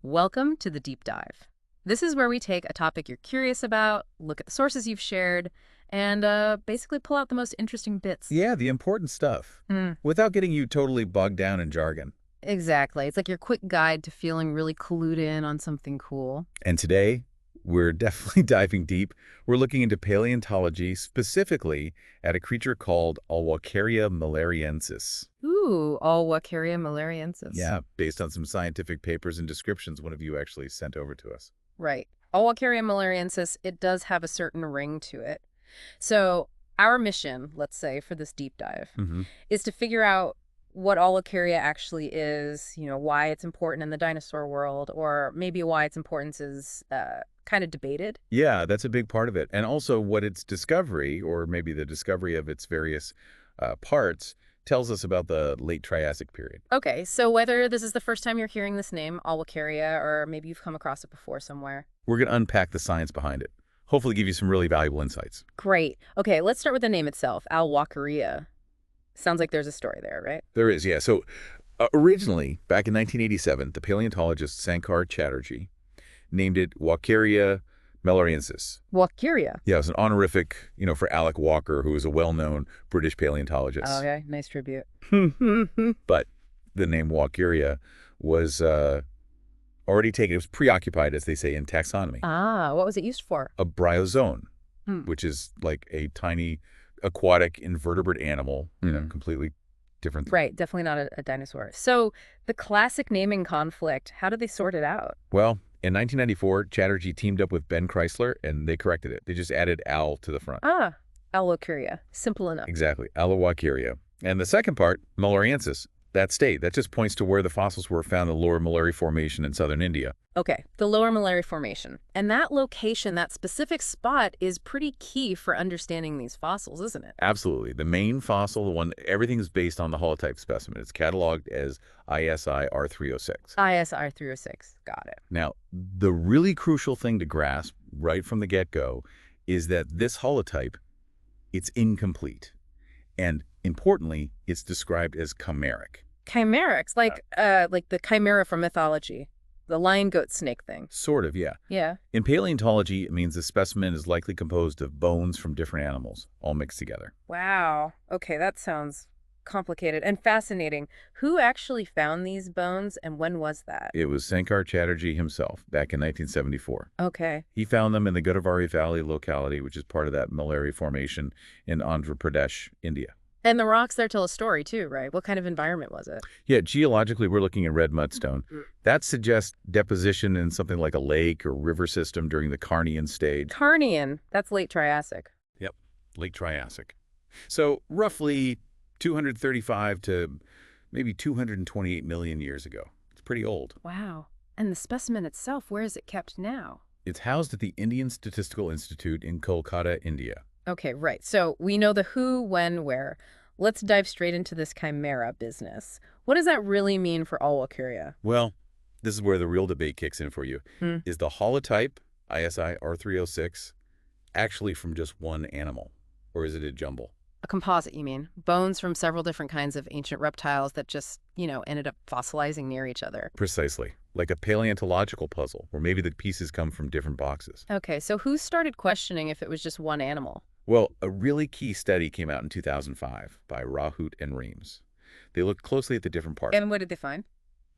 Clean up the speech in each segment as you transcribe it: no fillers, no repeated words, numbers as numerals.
Welcome to the Deep Dive. This is where we take a topic you're curious about, look at the sources you've shared, and basically pull out the most interesting bits. Yeah, the important stuff, Mm, without getting you totally bogged down in jargon. exactly. It's like your quick guide to feeling really clued in on something cool. And today, we're definitely diving deep. We're looking into paleontology, specifically at a creature called Alwalkeria maleriensis. Ooh, Alwalkeria maleriensis. Yeah, based on some scientific papers and descriptions one of you actually sent over to us. Right. Alwalkeria maleriensis, it does have a certain ring to it. So our mission, let's say, for this deep dive, hmm is to figure out what Alwalkeria actually is, why it's important in the dinosaur world, or maybe why its importance is kind of debated. Yeah, that's a big part of it. And also what its discovery, or maybe the discovery of its various parts, tells us about the late Triassic period. Okay, so whether this is the first time you're hearing this name, Alwalkeria, or maybe you've come across it before somewhere. We're going to unpack the science behind it. Hopefully give you some really valuable insights. Great. Okay, let's start with the name itself, Alwalkeria. Sounds like there's a story there, right? There is, yeah. So originally, back in 1987, the paleontologist Sankar Chatterjee named it Walkeria maleriensis. Walkeria. Yeah, it was an honorific, for Alec Walker, who was a well-known British paleontologist. Okay, nice tribute. But the name Walkeria was already taken. It was preoccupied, as they say in taxonomy. Ah, what was it used for? A bryozoan, Hmm. which is like a tiny aquatic invertebrate animal, completely different. Right, definitely not a dinosaur. So the classic naming conflict, how did they sort it out? Well, in 1994, Chatterjee teamed up with Ben Chrysler, and they corrected it. They just added Al to the front. Ah, Alwalkeria. Simple enough. Exactly, Alwalkeria. And the second part, maleriensis, that state, that just points to where the fossils were found in the Lower Malari Formation in southern India. Okay, the Lower Malari Formation. And that location, that specific spot, is pretty key for understanding these fossils, isn't it? Absolutely. The main fossil, the one, everything is based on the holotype specimen. It's cataloged as ISI R306. ISR 306. Got it. Now, the really crucial thing to grasp right from the get-go is that this holotype, it's incomplete. And importantly, it's described as chimeric. Chimerics, like the chimera from mythology. The lion, goat, snake thing. Sort of, yeah. Yeah. In paleontology, it means the specimen is likely composed of bones from different animals, all mixed together. Wow. Okay, that sounds complicated and fascinating. Who actually found these bones and when was that? It was Sankar Chatterjee himself back in 1974. Okay. He found them in the Godavari Valley locality, which is part of that Malari Formation in Andhra Pradesh, India. And the rocks there tell a story too, right? What kind of environment was it? Yeah, geologically, we're looking at red mudstone. Mm. That suggests deposition in something like a lake or river system during the Carnian stage. Carnian. That's late Triassic. Yep, Late Triassic. So roughly 235 to maybe 228 million years ago. It's pretty old. Wow. And the specimen itself, where is it kept now? It's housed at the Indian Statistical Institute in Kolkata, India. Okay, right. So we know the who, when, where. Let's dive straight into this chimera business. What does that really mean for Alwalkeria? Well, this is where the real debate kicks in for you. Hmm. Is the holotype, ISI R306, actually from just one animal? Or is it a jumble? A composite, you mean? Bones from several different kinds of ancient reptiles that just, ended up fossilizing near each other. Precisely. Like a paleontological puzzle, where maybe the pieces come from different boxes. Okay, so who started questioning if it was just one animal? Well, a really key study came out in 2005 by Rahut and Reams. They looked closely at the different parts. And what did they find?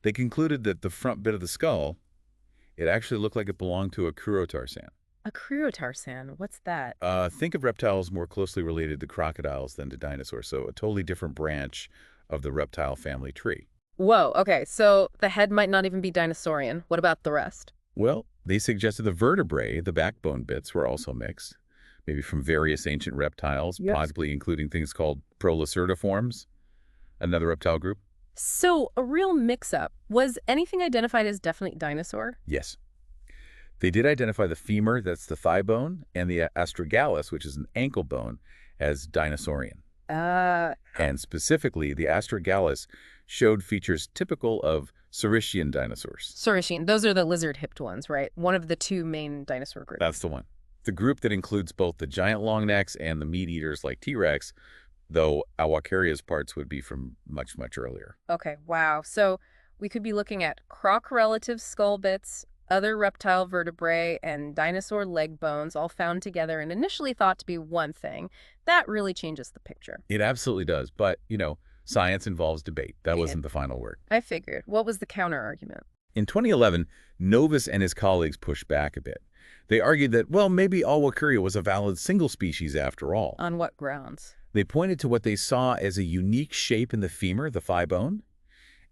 They concluded that the front bit of the skull, it actually looked like it belonged to a Kurotarsan. A criotarsan. What's that? Think of reptiles more closely related to crocodiles than to dinosaurs, so a totally different branch of the reptile family tree. Whoa, okay, so the head might not even be dinosaurian. What about the rest? Well, they suggested the vertebrae, the backbone bits, were also mixed, maybe from various ancient reptiles, Yes. possibly including things called prolacertiforms, another reptile group. So, a real mix-up. Was anything identified as definitely dinosaur? Yes. They did identify the femur, that's the thigh bone, and the astragalus, which is an ankle bone, as dinosaurian. Uh, And specifically, the astragalus showed features typical of Saurischian dinosaurs. Saurischian. Those are the lizard-hipped ones, right? One of the two main dinosaur groups. That's the one. The group that includes both the giant longnecks and the meat eaters like T-Rex, though Alwalkeria's parts would be from much, much earlier. Okay, wow. So We could be looking at croc-relative skull bits, other reptile vertebrae, and dinosaur leg bones all found together and initially thought to be one thing. That really changes the picture. It absolutely does. But, science involves debate. That Yeah, wasn't the final word. I figured. What was the counter-argument? In 2011, Novus and his colleagues pushed back a bit. They argued that, well, maybe Alwalkeria was a valid single species after all. On what grounds? They pointed to what they saw as a unique shape in the femur, the thigh bone,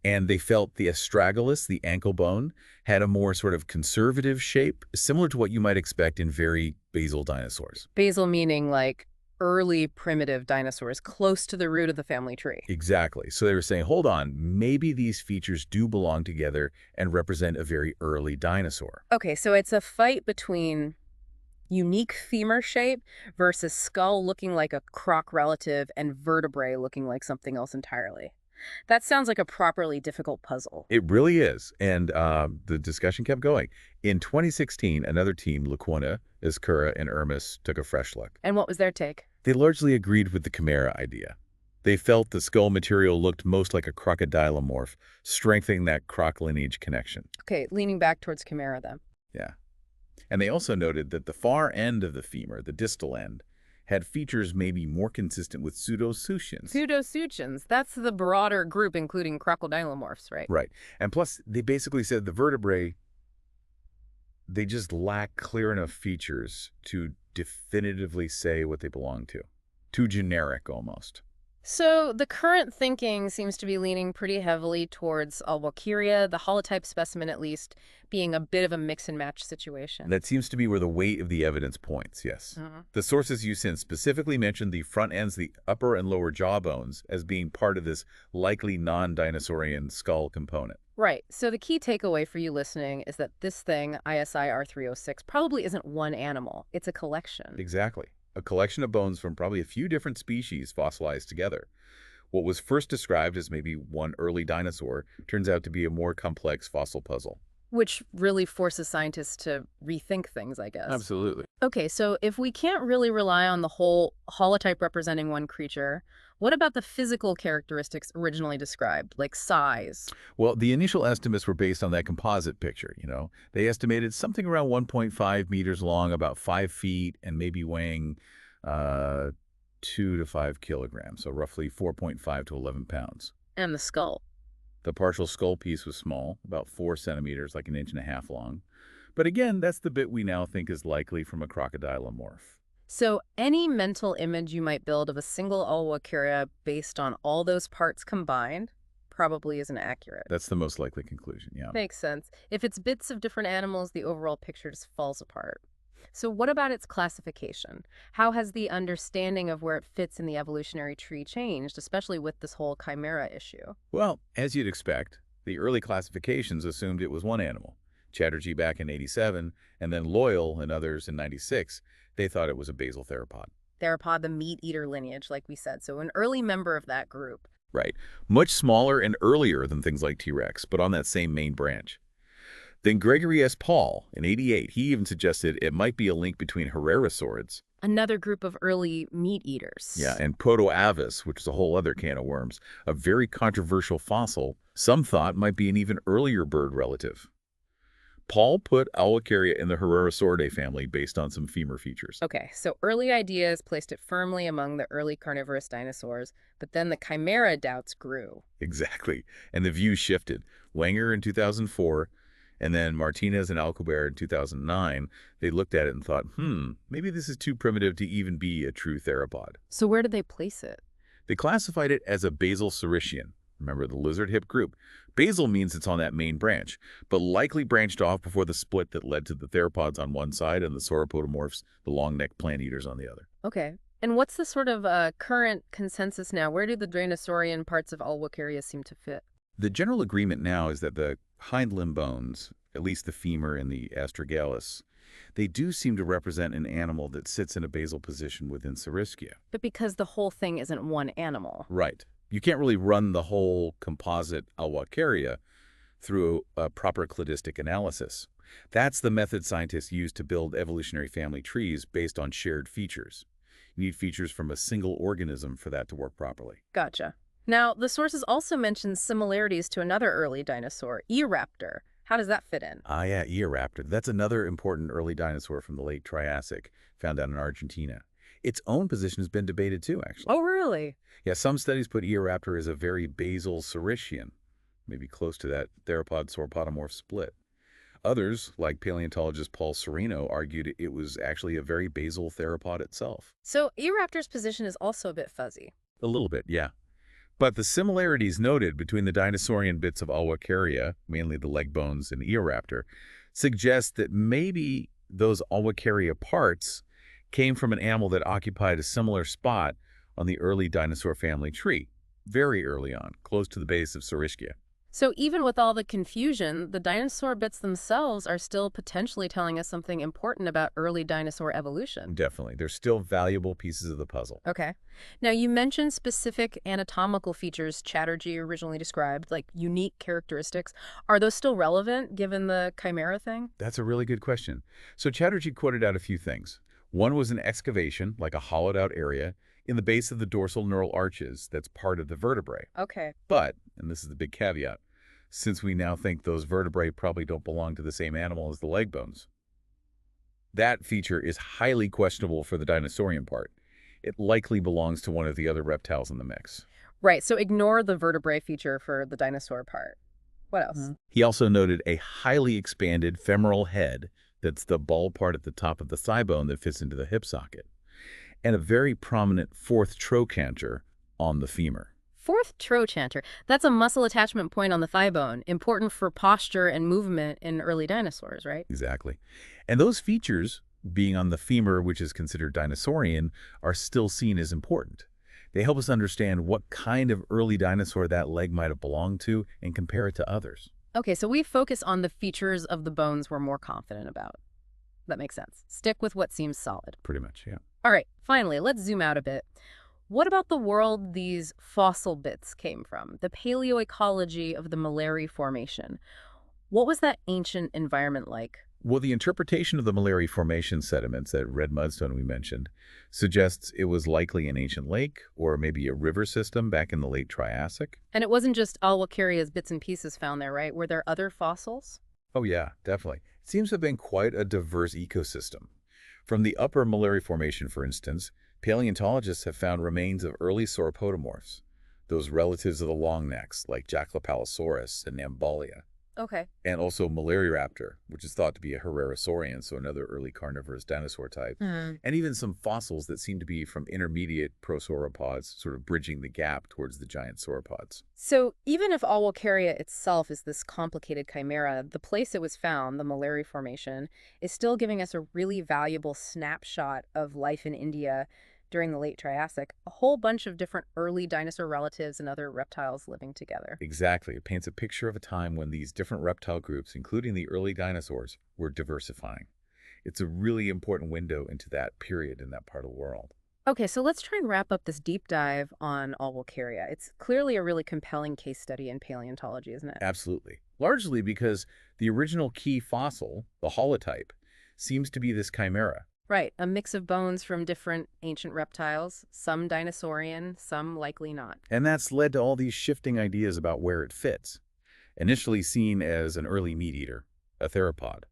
and they felt the astragalus, the ankle bone, had a more sort of conservative shape, similar to what you might expect in very basal dinosaurs. Basal meaning like early primitive dinosaurs close to the root of the family tree. Exactly. So they were saying, hold on, maybe these features do belong together and represent a very early dinosaur. Okay, so it's a fight between unique femur shape versus skull looking like a croc relative and vertebrae looking like something else entirely. That sounds like a properly difficult puzzle. It really is. And the discussion kept going. In 2016, another team, Lacuna, Izquierda, and Ermis, took a fresh look. And what was their take? They largely agreed with the chimera idea. They felt the skull material looked most like a crocodilomorph, strengthening that croc lineage connection. Okay, leaning back towards chimera then. Yeah. And they also noted that the far end of the femur, the distal end, had features maybe more consistent with pseudosuchians. Pseudosuchians, that's the broader group including crocodilomorphs, right? Right. And plus, they basically said the vertebrae, they just lack clear enough features to definitively say what they belong to. Too generic, almost. So the current thinking seems to be leaning pretty heavily towards Alwalkeria, the holotype specimen at least, being a bit of a mix and match situation. That seems to be where the weight of the evidence points, yes. The sources you sent specifically mentioned the front ends, the upper and lower jaw bones, as being part of this likely non-dinosaurian skull component. Right. So the key takeaway for you listening is that this thing, ISI R306, probably isn't one animal. It's a collection. Exactly. A collection of bones from probably a few different species fossilized together. What was first described as maybe one early dinosaur turns out to be a more complex fossil puzzle. Which really forces scientists to rethink things, I guess. Absolutely. Okay, so if we can't really rely on the whole holotype representing one creature, what about the physical characteristics originally described, like size? Well, the initial estimates were based on that composite picture. They estimated something around 1.5 meters long, about 5 feet, and maybe weighing 2 to 5 kilograms, so roughly 4.5 to 11 pounds. And the skull. The partial skull piece was small, about 4 centimeters, like 1.5 inches long. But again, that's the bit we now think is likely from a crocodilomorph. So any mental image you might build of a single Alwalkeria based on all those parts combined probably isn't accurate. That's the most likely conclusion, yeah. Makes sense. If it's bits of different animals, the overall picture just falls apart. So what about its classification? How has the understanding of where it fits in the evolutionary tree changed, especially with this whole chimera issue? Well, as you'd expect, the early classifications assumed it was one animal. Chatterjee back in 87, and then Loyal and others in 96, they thought it was a basal theropod. Theropod, the meat-eater lineage, like we said, so an early member of that group. Right. Much smaller and earlier than things like T-Rex, but on that same main branch. Then Gregory S. Paul, in 88, he even suggested it might be a link between Herrerasaurids. Another group of early meat-eaters. Yeah, and Proto-Avis, which is a whole other can of worms, a very controversial fossil some thought might be an even earlier bird relative. Paul put Alwalkeria in the Herrerasauridae family based on some femur features. Okay, so early ideas placed it firmly among the early carnivorous dinosaurs, but then the chimera doubts grew. Exactly. And the view shifted. Wenger in 2004, and then Martinez and Alcobar in 2009, they looked at it and thought, maybe this is too primitive to even be a true theropod. So where did they place it? They classified it as a basal Saurischian. Remember the lizard hip group. Basal means it's on that main branch, but likely branched off before the split that led to the theropods on one side and the sauropodomorphs, the long-necked plant eaters, on the other. Okay. And what's the sort of current consensus now? Where do the Dinosaurian parts of Alwalkeria seem to fit? The general agreement now is that the hind limb bones, at least the femur and the astragalus, they do seem to represent an animal that sits in a basal position within Saurischian. But because the whole thing isn't one animal. Right. You can't really run the whole composite Alwalkeria through a proper cladistic analysis. That's the method scientists use to build evolutionary family trees based on shared features. You need features from a single organism for that to work properly. Gotcha. Now, the sources also mention similarities to another early dinosaur, Eoraptor. How does that fit in? Ah, yeah, Eoraptor. That's another important early dinosaur from the late Triassic, found out in Argentina. Its own position has been debated too, actually. Oh, really? Yeah, some studies put Eoraptor as a very basal Saurischian, maybe close to that theropod-sauropodomorph split. Others, like paleontologist Paul Sereno, argued it was actually a very basal theropod itself. So, Eoraptor's position is also a bit fuzzy. A little bit, yeah. But the similarities noted between the dinosaurian bits of Alwalkeria, mainly the leg bones and Eoraptor, suggest that maybe those Alwalkeria parts came from an animal that occupied a similar spot on the early dinosaur family tree, very early on, close to the base of Saurischian. So, even with all the confusion, the dinosaur bits themselves are still potentially telling us something important about early dinosaur evolution. Definitely. They're still valuable pieces of the puzzle. Okay. Now, you mentioned specific anatomical features Chatterjee originally described, like unique characteristics. Are those still relevant given the chimera thing? That's a really good question. So Chatterjee quoted out a few things. One was an excavation, like a hollowed-out area, in the base of the dorsal neural arches that's part of the vertebrae. Okay. But, and this is the big caveat, since we now think those vertebrae probably don't belong to the same animal as the leg bones, that feature is highly questionable for the dinosaurian part. It likely belongs to one of the other reptiles in the mix. Right. So, ignore the vertebrae feature for the dinosaur part. What else? He also noted a highly expanded femoral head that's the ball part at the top of the thigh bone that fits into the hip socket, and a very prominent fourth trochanter on the femur. Fourth trochanter. That's a muscle attachment point on the thigh bone, important for posture and movement in early dinosaurs, right? Exactly. And those features, being on the femur, which is considered dinosaurian, are still seen as important. They help us understand what kind of early dinosaur that leg might have belonged to and compare it to others. Okay, so we focus on the features of the bones we're more confident about. That makes sense. Stick with what seems solid. Pretty much, yeah. All right, finally, let's zoom out a bit. What about the world these fossil bits came from? The paleoecology of the Malari Formation. What was that ancient environment like? Well, the interpretation of the Malari Formation sediments, that red mudstone we mentioned, suggests it was likely an ancient lake or maybe a river system back in the late Triassic. And it wasn't just Alwalkeria's bits and pieces found there, right? Were there other fossils? Oh yeah, definitely. It seems to have been quite a diverse ecosystem. From the upper Malari Formation, for instance, paleontologists have found remains of early sauropodomorphs, those relatives of the longnecks like Jaclopalosaurus and Ambalia, Okay. and also Malerioraptor, which is thought to be a Herrerasaurian, so another early carnivorous dinosaur type, Hmm. and even some fossils that seem to be from intermediate prosauropods, sort of bridging the gap towards the giant sauropods. So even if Alwalkeria itself is this complicated chimera, the place it was found, the Malari Formation, is still giving us a really valuable snapshot of life in India during the late Triassic, a whole bunch of different early dinosaur relatives and other reptiles living together. Exactly. It paints a picture of a time when these different reptile groups, including the early dinosaurs, were diversifying. It's a really important window into that period in that part of the world. Okay, so let's try and wrap up this deep dive on Alwalkeria. It's clearly a really compelling case study in paleontology, isn't it? Absolutely. Largely because the original key fossil, the holotype, seems to be this chimera. Right, a mix of bones from different ancient reptiles, some dinosaurian, some likely not. And that's led to all these shifting ideas about where it fits. Initially seen as an early meat eater, a theropod.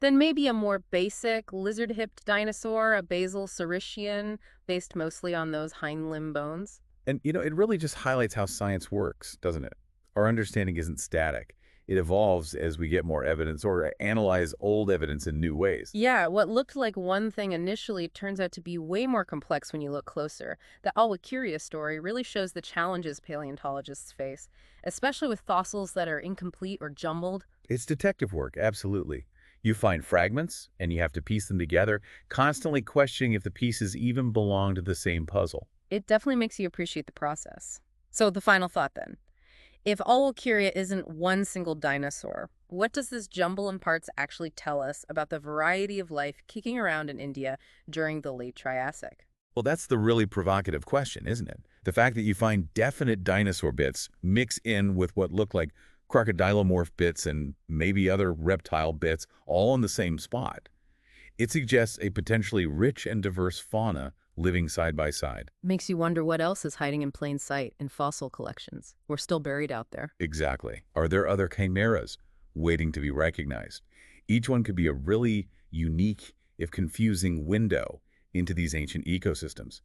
Then maybe a more basic lizard-hipped dinosaur, a basal Saurischian, based mostly on those hind limb bones. And, it really just highlights how science works, doesn't it? Our understanding isn't static. It evolves as we get more evidence or analyze old evidence in new ways. Yeah, what looked like one thing initially turns out to be way more complex when you look closer. The Alwalkeria story really shows the challenges paleontologists face, especially with fossils that are incomplete or jumbled. It's detective work, absolutely. You find fragments, and you have to piece them together, constantly questioning if the pieces even belong to the same puzzle. It definitely makes you appreciate the process. So the final thought then. If Alwalkeria isn't one single dinosaur, what does this jumble in parts actually tell us about the variety of life kicking around in India during the late Triassic? Well, that's the really provocative question, isn't it? The fact that you find definite dinosaur bits mix in with what look like crocodilomorph bits and maybe other reptile bits all in the same spot. It suggests a potentially rich and diverse fauna living side by side. Makes you wonder what else is hiding in plain sight in fossil collections. We're still buried out there. Exactly. Are there other chimeras waiting to be recognized? Each one could be a really unique, if confusing, window into these ancient ecosystems.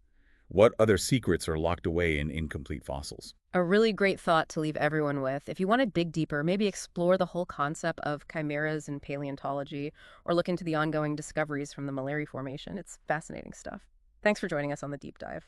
What other secrets are locked away in incomplete fossils? A really great thought to leave everyone with. If you want to dig deeper, maybe explore the whole concept of chimeras in paleontology or look into the ongoing discoveries from the Malerian Formation. It's fascinating stuff. Thanks for joining us on the deep dive.